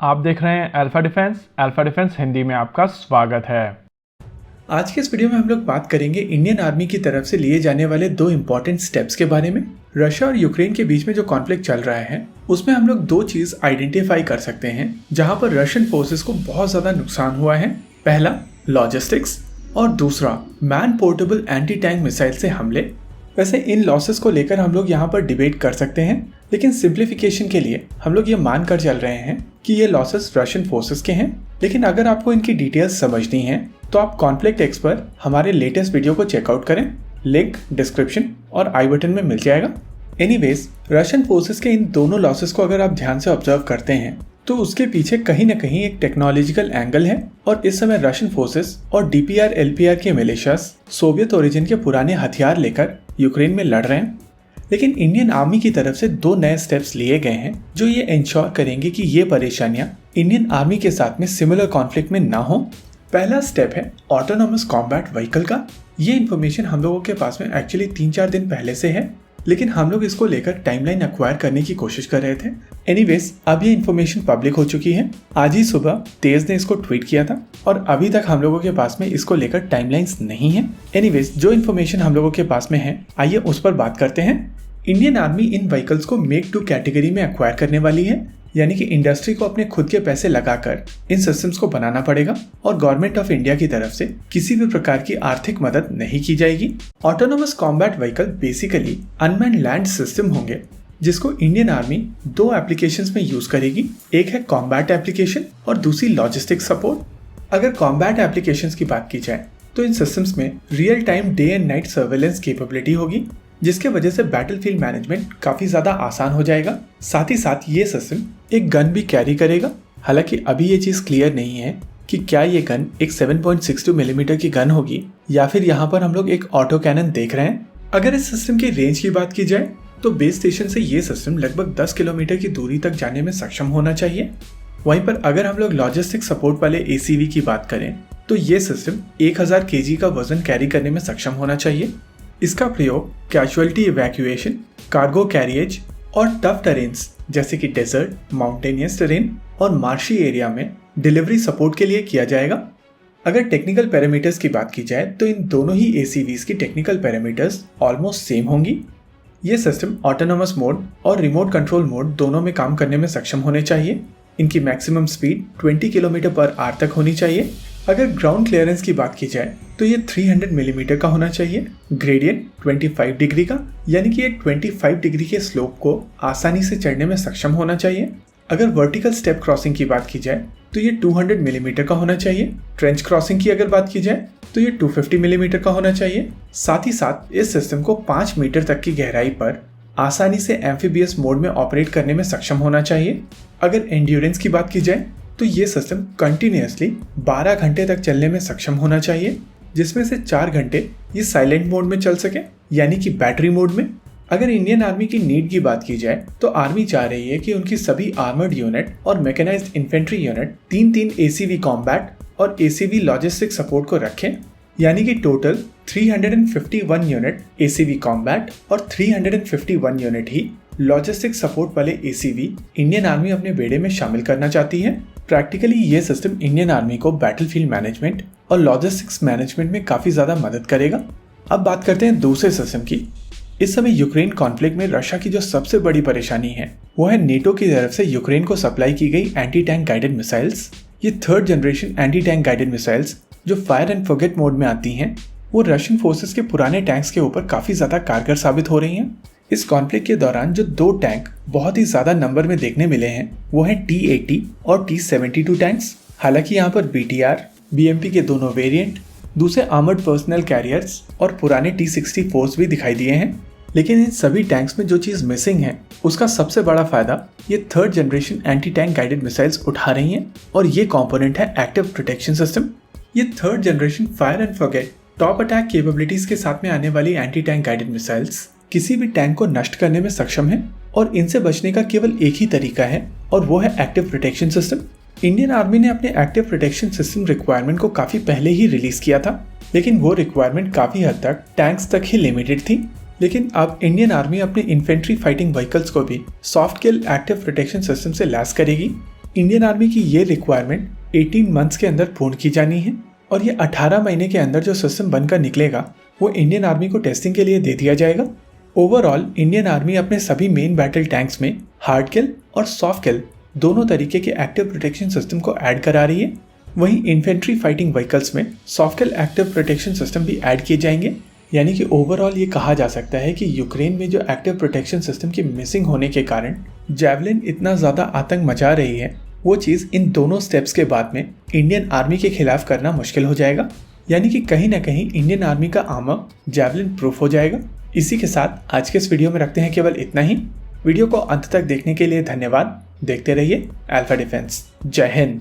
आप देख रहे हैं अल्फा डिफेंस हिंदी में आपका स्वागत है। आज के इस वीडियो में हम लोग बात करेंगे इंडियन आर्मी की तरफ से लिए जाने वाले दो इम्पोर्टेंट स्टेप्स के बारे में। रशिया और यूक्रेन के बीच में जो कॉन्फ्लिक्ट चल रहा है उसमें हम लोग दो चीज आइडेंटिफाई कर सकते हैं जहां पर रशियन फोर्सेस को बहुत ज्यादा नुकसान हुआ है। पहला लॉजिस्टिक्स और दूसरा man portable anti tank missile से हमले। वैसे इन लॉसेस को लेकर हम लोग यहाँ पर डिबेट कर सकते हैं, लेकिन सिंप्लीफिकेशन के लिए हम लोग ये मान कर चल रहे हैं कि ये लॉसेस रशियन फोर्सेस के हैं। लेकिन अगर आपको इनकी डिटेल्स समझनी है तो आप कॉन्फ्लिक्ट एक्स पर हमारे लेटेस्ट वीडियो को चेकआउट करें, लिंक डिस्क्रिप्शन और आई बटन में मिल जाएगा। एनीवेज, रशियन फोर्सेस के इन दोनों लॉसेस को अगर आप ध्यान से ऑब्जर्व करते हैं तो उसके पीछे कहीं न कहीं एक टेक्नोलॉजिकल एंगल है और इस समय रशियन फोर्सेस और डीपीआर एलपीआर के मिलिशियास सोवियत ओरिजिन के पुराने हथियार लेकर यूक्रेन में लड़ रहे हैं। लेकिन इंडियन आर्मी की तरफ से दो नए स्टेप्स लिए गए हैं जो ये इंश्योर करेंगे कि ये परेशानियां इंडियन आर्मी के साथ में सिमिलर कॉन्फ्लिक्ट में ना हो। पहला स्टेप है ऑटोनोमस कॉम्बैट व्हीकल का। ये इन्फॉर्मेशन हम लोगों के पास में एक्चुअली 3-4 दिन पहले से है, लेकिन हम लोग इसको लेकर टाइमलाइन एक्वायर करने की कोशिश कर रहे थे। एनीवेज, अब ये इन्फॉर्मेशन पब्लिक हो चुकी है। आज ही सुबह तेज ने इसको ट्वीट किया था और अभी तक हम लोगों के पास में इसको लेकर टाइमलाइंस नहीं है। एनीवेज, जो इन्फॉर्मेशन हम लोगों के पास में है आइए उस पर बात करते हैं। इंडियन आर्मी इन व्हीकल्स को मेक टू कैटेगरी में एक्वायर करने वाली है, यानी कि इंडस्ट्री को अपने खुद के पैसे लगाकर इन सिस्टम्स को बनाना पड़ेगा और गवर्नमेंट ऑफ इंडिया की तरफ से किसी भी प्रकार की आर्थिक मदद नहीं की जाएगी। Autonomous combat vehicle basically unmanned land system होंगे जिसको इंडियन आर्मी दो एप्लीकेशंस में यूज करेगी। एक है कॉम्बैट एप्लीकेशन और दूसरी लॉजिस्टिक सपोर्ट। अगर कॉम्बैट एप्लीकेशंस की बात की जाए तो इन सिस्टम्स में real time day and night surveillance capability होगी, जिसके वजह से बैटलफील्ड मैनेजमेंट काफी ज्यादा आसान हो जाएगा। साथ ही साथ ये सिस्टम एक गन भी कैरी करेगा। हालांकि अभी ये चीज क्लियर नहीं है कि क्या ये गन एक 7.62 मिलीमीटर की गन होगी या फिर यहाँ पर हम लोग एक ऑटो कैनन देख रहे हैं। अगर इस सिस्टम की रेंज की बात की जाए तो बेस स्टेशन से ये सिस्टम लगभग 10 किलोमीटर की दूरी तक जाने में सक्षम होना चाहिए। वहीं पर अगर हम लोग लॉजिस्टिक सपोर्ट वाले ACV की बात करें तो ये सिस्टम 1000 kg का वजन कैरी करने में सक्षम होना चाहिए। इसका प्रयोग कैजुअलिटी इवैक्यूएशन, कार्गो कैरियज और टफ टेरेन्स जैसे कि डेजर्ट, माउंटेनियस टेरेन और मार्शी एरिया में डिलीवरी सपोर्ट के लिए किया जाएगा। अगर टेक्निकल पैरामीटर्स की बात की जाए तो इन दोनों ही ACVs की टेक्निकल पैरामीटर्स ऑलमोस्ट सेम होंगी। ये सिस्टम ऑटोनोमस मोड और रिमोट कंट्रोल मोड दोनों में काम करने में सक्षम होने चाहिए। इनकी maximum speed 20 kilometre per hour तक होनी चाहिए। अगर ग्राउंड क्लियरेंस की बात की जाए तो ये 300 मिलीमीटर का होना चाहिए। ग्रेडियंट 25 डिग्री का, यानी कि ये 25 डिग्री के स्लोप को आसानी से चढ़ने में सक्षम होना चाहिए। अगर वर्टिकल स्टेप क्रॉसिंग की बात की जाए तो ये 200 मिलीमीटर का होना चाहिए। ट्रेंच क्रॉसिंग की अगर बात की जाए तो ये 250 मिलीमीटर का होना चाहिए। साथ ही साथ इस सिस्टम को 5 मीटर तक की गहराई पर आसानी से एम्फीबियस मोड में ऑपरेट करने में सक्षम होना चाहिए। अगर एंड्योरेंस की बात की जाए तो ये सिस्टम कंटिन्यूअसली 12 घंटे तक चलने में सक्षम होना चाहिए, जिसमें से 4 घंटे ये साइलेंट मोड में चल सके, यानी कि बैटरी मोड में। अगर इंडियन आर्मी की नीड की बात की जाए तो आर्मी चाह रही है कि उनकी सभी आर्मर्ड यूनिट और mechanised infantry unit 3-3 ACV combat और ACV लॉजिस्टिक सपोर्ट को रखें, यानी कि टोटल 351 यूनिट ACV कॉम्बैट और 351 यूनिट ही लॉजिस्टिक सपोर्ट वाले ACV इंडियन आर्मी अपने बेड़े में शामिल करना चाहती है। प्रैक्टिकली ये सिस्टम इंडियन आर्मी को बैटलफील्ड मैनेजमेंट और लॉजिस्टिक्स मैनेजमेंट में काफी ज्यादा मदद करेगा। अब बात करते हैं दूसरे सिस्टम की। इस समय यूक्रेन कॉन्फ्लिक्ट में रशिया की जो सबसे बड़ी परेशानी है वो है नेटो की तरफ से यूक्रेन को सप्लाई की गई एंटी टैंक गाइडेड मिसाइल्स। ये 3rd generation anti tank guided missiles जो फायर एंड फॉरगेट मोड में आती हैं, वो रशियन फोर्सेस के पुराने टैंक्स के ऊपर काफी ज्यादा कारगर साबित हो रही हैं। इस कॉन्फ्लिक्ट के दौरान जो 2 टैंक बहुत ही ज्यादा नंबर में देखने मिले हैं वो हैं T-80 और T-72 टैंक्स। हालांकि यहाँ पर BTR, BMP के दोनों वेरिएंट, दूसरे आर्मर्ड पर्सनल कैरियर्स और पुराने T-64 भी दिखाई दिए हैं। लेकिन इन सभी टैंक्स में जो चीज मिसिंग है उसका सबसे बड़ा फायदा ये 3rd generation anti tank guided missiles उठा रही हैं और ये कंपोनेंट है एक्टिव प्रोटेक्शन सिस्टम। ये 3rd generation fire and forget top attack capabilities के साथ में आने वाली एंटी टैंक गाइडेड मिसाइल्स किसी भी टैंक को नष्ट करने में सक्षम है और इनसे बचने का केवल एक ही तरीका है और वो है active protection system. Indian army ने अपने एक्टिव प्रोटेक्शन सिस्टम रिक्वायरमेंट को काफी पहले ही रिलीज किया था, लेकिन वो रिक्वायरमेंट काफी हद तक टैंक्स तक ही लिमिटेड थी। लेकिन अब इंडियन आर्मी अपने इन्फेंट्री फाइटिंग व्हीकल्स को भी सॉफ्ट किल एक्टिव प्रोटेक्शन सिस्टम से लैस करेगी। इंडियन आर्मी की ये रिक्वायरमेंट 18 मंथ्स के अंदर पूर्ण की जानी है और ये 18 महीने के अंदर जो सिस्टम बनकर निकलेगा वो इंडियन आर्मी को टेस्टिंग के लिए दे दिया जाएगा। ओवरऑल इंडियन आर्मी अपने सभी मेन बैटल टैंक्स में हार्ड किल और सॉफ्ट किल दोनों तरीके के एक्टिव प्रोटेक्शन सिस्टम को ऐड करा रही है। वहीं इन्फेंट्री फाइटिंग व्हीकल्स में सॉफ्ट किल एक्टिव प्रोटेक्शन सिस्टम भी ऐड किए जाएंगे। यानी कि ओवरऑल ये कहा जा सकता है कि यूक्रेन में जो एक्टिव प्रोटेक्शन सिस्टम के मिसिंग होने के कारण जैवलिन इतना ज़्यादा आतंक मचा रही है, वो चीज़ इन दोनों स्टेप्स के बाद में इंडियन आर्मी के खिलाफ करना मुश्किल हो जाएगा। यानी कि कहीं ना कहीं इंडियन आर्मी का आर्मर जैवलिन प्रूफ हो जाएगा। इसी के साथ आज के इस वीडियो में रखते हैं केवल इतना ही। वीडियो को अंत तक देखने के लिए धन्यवाद। देखते रहिए अल्फा डिफेंस। जय हिंद।